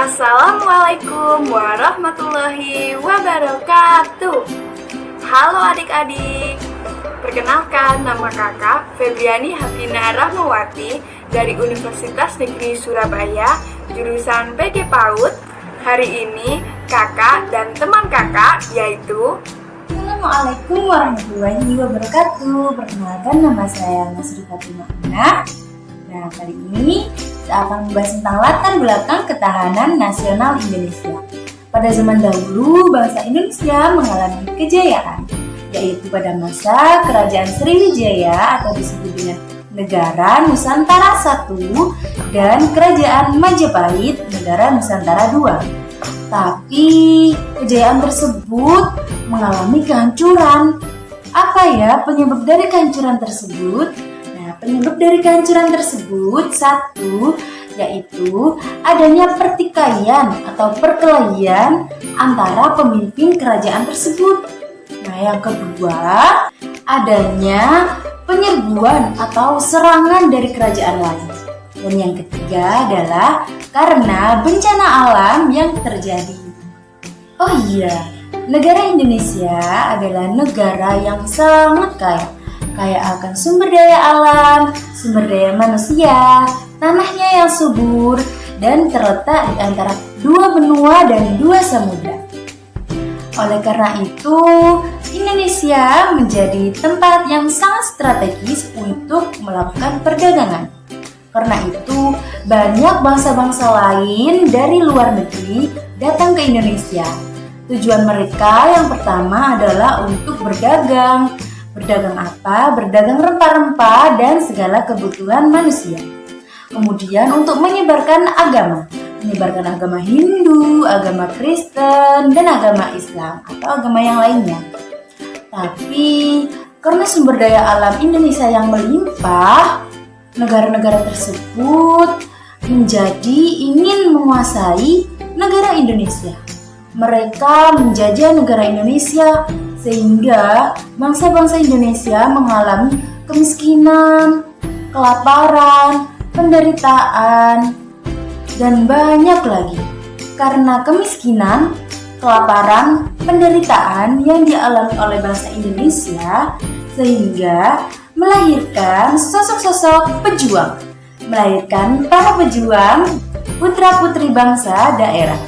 Assalamualaikum warahmatullahi wabarakatuh. Halo adik-adik. Perkenalkan, nama kakak Febriani Hafina Rahmawati dari Universitas Negeri Surabaya, jurusan PG PAUD. Hari ini kakak dan teman kakak yaitu Assalamualaikum warahmatullahi wabarakatuh. Perkenalkan, nama saya Nasri Fatimah Ana. Nah, kali ini kita akan membahas tentang latar belakang ketahanan nasional Indonesia. Pada zaman dahulu, bangsa Indonesia mengalami kejayaan, yaitu pada masa Kerajaan Sriwijaya atau disebut dengan Negara Nusantara I dan Kerajaan Majapahit Negara Nusantara II. Tapi kejayaan tersebut mengalami kehancuran. Apa ya penyebab dari kehancuran tersebut? Nah, penyebab dari kehancuran tersebut satu, yaitu adanya pertikaian atau perkelahian antara pemimpin kerajaan tersebut. Nah, yang kedua, adanya penyerbuan atau serangan dari kerajaan lain. Dan yang ketiga adalah karena bencana alam yang terjadi. Oh iya, negara Indonesia adalah negara yang sangat kaya akan sumber daya alam, sumber daya manusia, tanahnya yang subur, dan terletak di antara dua benua dan dua samudra. Oleh karena itu, Indonesia menjadi tempat yang sangat strategis untuk melakukan perdagangan. Karena itu, banyak bangsa-bangsa lain dari luar negeri datang ke Indonesia. Tujuan mereka yang pertama adalah untuk berdagang. Berdagang apa? Berdagang rempah-rempah dan segala kebutuhan manusia. Kemudian untuk menyebarkan agama Hindu, agama Kristen, dan agama Islam atau agama yang lainnya. Tapi karena sumber daya alam Indonesia yang melimpah, negara-negara tersebut menjadi ingin menguasai negara Indonesia. Mereka menjajah negara Indonesia sehingga bangsa-bangsa Indonesia mengalami kemiskinan, kelaparan, penderitaan, dan banyak lagi. Karena kemiskinan, kelaparan, penderitaan yang dialami oleh bangsa Indonesia sehingga melahirkan sosok-sosok pejuang, melahirkan para pejuang putra-putri bangsa daerah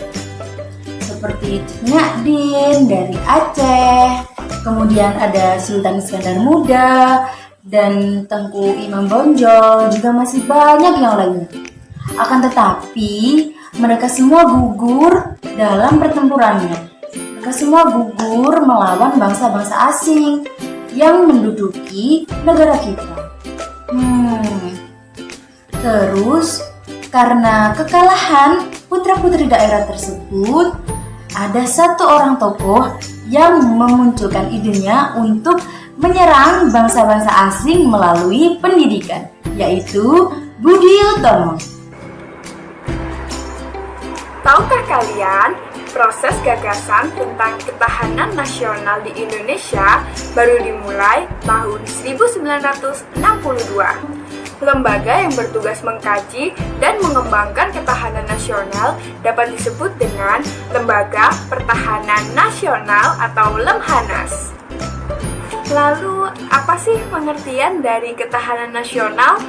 seperti Nyak Din dari Aceh, kemudian ada Sultan Iskandar Muda dan Tengku Imam Bonjol, juga masih banyak yang lainnya. Akan tetapi mereka semua gugur dalam pertempurannya. Mereka semua gugur melawan bangsa-bangsa asing yang menduduki negara kita. Terus karena kekalahan putra-putri daerah tersebut, ada satu orang tokoh yang memunculkan idenya untuk menyerang bangsa-bangsa asing melalui pendidikan, yaitu Budi Utomo. Tahukah kalian, proses gagasan tentang ketahanan nasional di Indonesia baru dimulai tahun 1962. Lembaga yang bertugas mengkaji dan mengembangkan ketahanan nasional dapat disebut dengan Lembaga Pertahanan Nasional atau Lemhanas. Lalu, apa sih pengertian dari ketahanan nasional?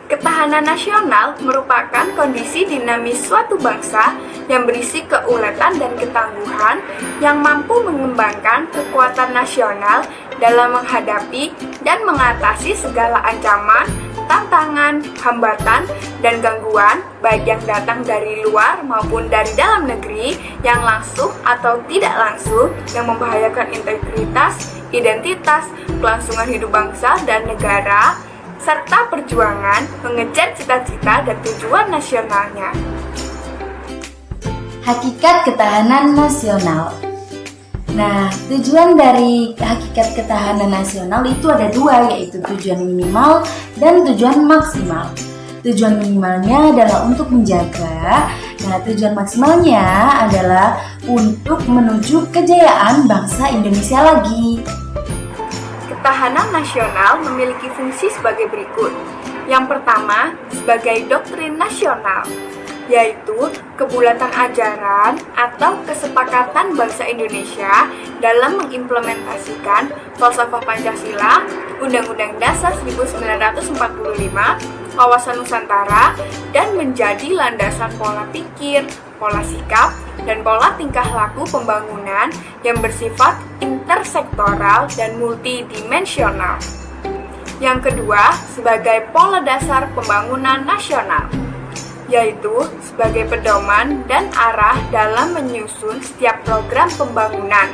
Ketahanan nasional merupakan kondisi dinamis suatu bangsa yang berisi keuletan dan ketangguhan yang mampu mengembangkan kekuatan nasional dalam menghadapi dan mengatasi segala ancaman, tantangan, hambatan, dan gangguan baik yang datang dari luar maupun dari dalam negeri yang langsung atau tidak langsung yang membahayakan integritas, identitas, kelangsungan hidup bangsa dan negara, serta perjuangan mengejar cita-cita dan tujuan nasionalnya. Hakikat ketahanan nasional. Nah, tujuan dari hakikat ketahanan nasional itu ada dua, yaitu tujuan minimal dan tujuan maksimal. Tujuan minimalnya adalah untuk menjaga, tujuan maksimalnya adalah untuk menuju kejayaan bangsa Indonesia lagi. Ketahanan nasional memiliki fungsi sebagai berikut. Yang pertama, sebagai doktrin nasional. yaitu kebulatan ajaran atau kesepakatan bangsa Indonesia dalam mengimplementasikan falsafah Pancasila, Undang-Undang Dasar 1945, wawasan Nusantara, dan menjadi landasan pola pikir, pola sikap, dan pola tingkah laku pembangunan yang bersifat intersektoral dan multidimensional. Yang kedua, sebagai pola dasar pembangunan nasional, yaitu sebagai pedoman dan arah dalam menyusun setiap program pembangunan,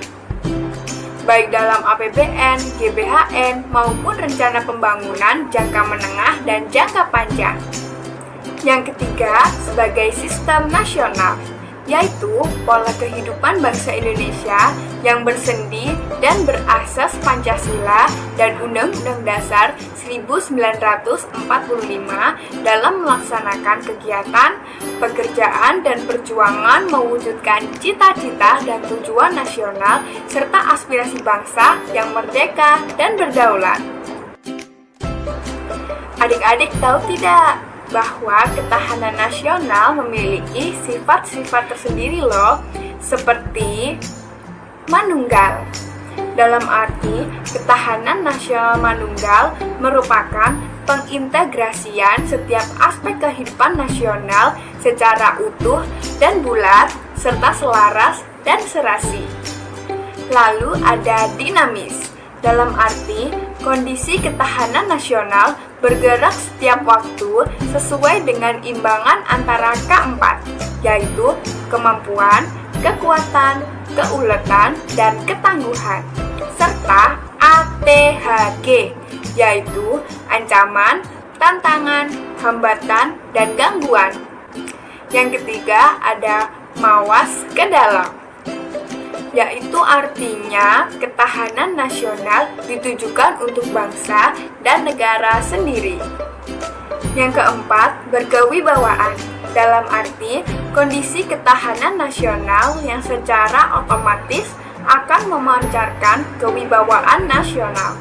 baik dalam APBN, GBHN, maupun rencana pembangunan jangka menengah dan jangka panjang. Yang ketiga, sebagai sistem nasional, yaitu pola kehidupan bangsa Indonesia yang bersendi dan berasas Pancasila dan Undang-Undang Dasar 1945 dalam melaksanakan kegiatan, pekerjaan, dan perjuangan mewujudkan cita-cita dan tujuan nasional serta aspirasi bangsa yang merdeka dan berdaulat. Adik-adik tahu tidak bahwa ketahanan nasional memiliki sifat-sifat tersendiri loh, seperti manunggal. Dalam arti, ketahanan nasional manunggal merupakan pengintegrasian setiap aspek kehidupan nasional secara utuh dan bulat, serta selaras dan serasi. Lalu ada dinamis. Dalam arti, kondisi ketahanan nasional bergerak setiap waktu sesuai dengan imbangan antara keempat, yaitu kemampuan, kekuatan, keuletan, dan ketangguhan, serta ATHG, yaitu ancaman, tantangan, hambatan, dan gangguan. Yang ketiga ada mawas ke dalam, yaitu artinya ketahanan nasional ditujukan untuk bangsa dan negara sendiri. Yang keempat, berkewibawaan. Dalam arti, kondisi ketahanan nasional yang secara otomatis akan memancarkan kewibawaan nasional.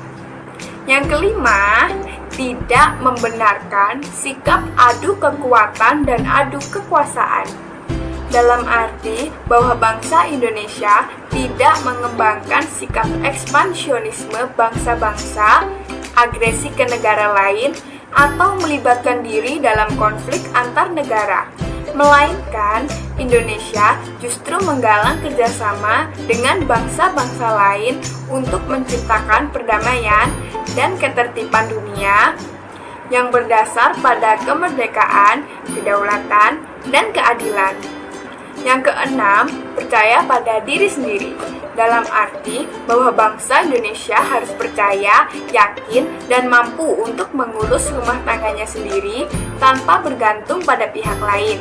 Yang kelima, tidak membenarkan sikap adu kekuatan dan adu kekuasaan. Dalam arti bahwa bangsa Indonesia tidak mengembangkan sikap ekspansionisme bangsa-bangsa, agresi ke negara lain, atau melibatkan diri dalam konflik antar negara, melainkan Indonesia justru menggalang kerjasama dengan bangsa-bangsa lain untuk menciptakan perdamaian dan ketertiban dunia yang berdasar pada kemerdekaan, kedaulatan, dan keadilan. Yang keenam, percaya pada diri sendiri, dalam arti bahwa bangsa Indonesia harus percaya, yakin, dan mampu untuk mengurus rumah tangganya sendiri tanpa bergantung pada pihak lain.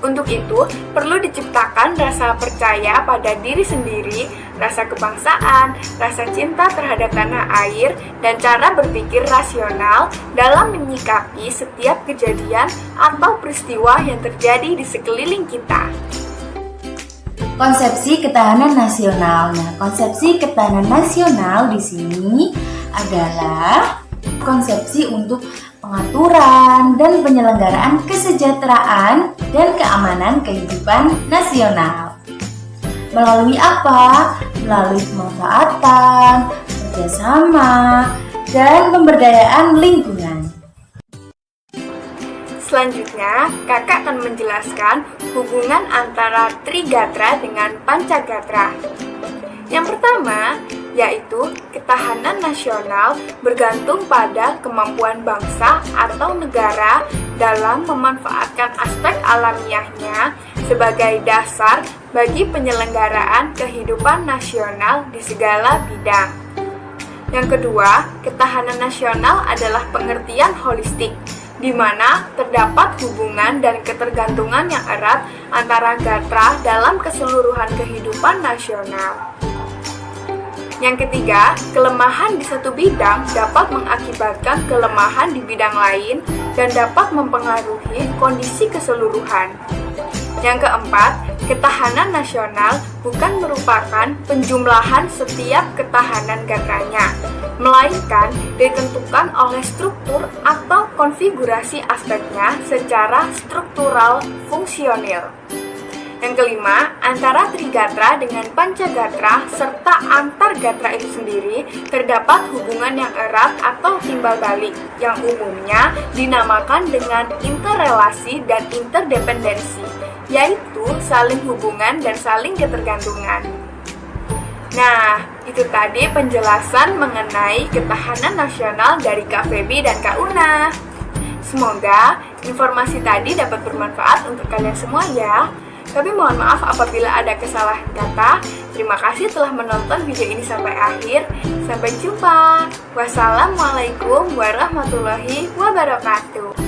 Untuk itu, perlu diciptakan rasa percaya pada diri sendiri, rasa kebangsaan, rasa cinta terhadap tanah air, dan cara berpikir rasional dalam menyikapi setiap kejadian atau peristiwa yang terjadi di sekeliling kita. Konsepsi ketahanan nasional. Nah, konsepsi ketahanan nasional di sini adalah konsepsi untuk pengaturan dan penyelenggaraan kesejahteraan dan keamanan kehidupan nasional. Melalui apa? Melalui pemanfaatan, kerjasama, dan pemberdayaan lingkungan. Selanjutnya, kakak akan menjelaskan hubungan antara Trigatra dengan Pancagatra. Yang pertama, yaitu ketahanan nasional bergantung pada kemampuan bangsa atau negara dalam memanfaatkan aspek alamiahnya sebagai dasar bagi penyelenggaraan kehidupan nasional di segala bidang. Yang kedua, ketahanan nasional adalah pengertian holistik, di mana terdapat hubungan dan ketergantungan yang erat antara gatra dalam keseluruhan kehidupan nasional. Yang ketiga, kelemahan di satu bidang dapat mengakibatkan kelemahan di bidang lain dan dapat mempengaruhi kondisi keseluruhan. Yang keempat, ketahanan nasional bukan merupakan penjumlahan setiap ketahanan gatranya, melainkan ditentukan oleh struktur atau konfigurasi aspeknya secara struktural fungsional. Yang kelima, antara trigatra dengan pancagatra serta antar gatra itu sendiri terdapat hubungan yang erat atau timbal balik yang umumnya dinamakan dengan interrelasi dan interdependensi, yaitu saling hubungan dan saling ketergantungan. Nah, itu tadi penjelasan mengenai ketahanan nasional dari Kak Feby dan Kak Una. Semoga informasi tadi dapat bermanfaat untuk kalian semua ya. Tapi mohon maaf apabila ada kesalahan kata. Terima kasih telah menonton video ini sampai akhir. Sampai jumpa. Wassalamualaikum warahmatullahi wabarakatuh.